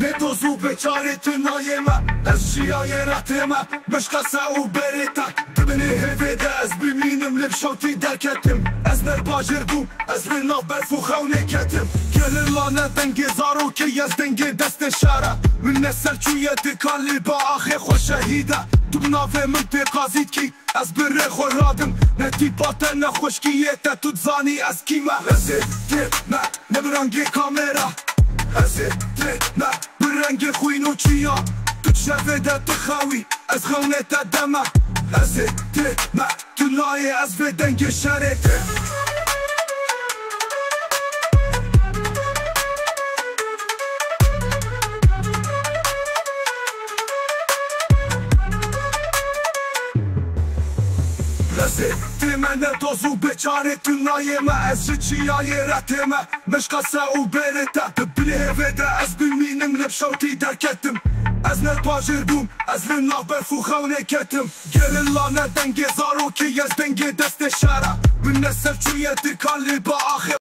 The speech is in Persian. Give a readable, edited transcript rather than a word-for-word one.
ندوزو بچاره تنایمه از جیای راتمه مشقصه و بریتک دبنی هفیده از بمینم لبشوتی درکتم از نر باجر بوم از رنا برفو خونه کتم گل لانه دنگ زارو که از دنگ دست شاره من نسل چویه دکان لی با آخه خوش شهیده تو بنافه من پیقازید کی از بره خورادم نتی باته نخوشکیه تا تو زانی از کیمه ازه ما نبرنگی کامرا ازه ما برنگ خوینو چیا تو شفه ده تخاوی از خونه تا دمه ازه ما تو لایه از بدنگ شرکه من ندوزو بچاره تنایمه از چیای راتمه مشقصه و بریته ببلیه وده از بمینم لبشوتی درکتم از نر باجر بوم از رنا برفو خونه کتم گل لانه دنگ زارو که از دنگ دست شاره من نسل چویه دکان لی با آخه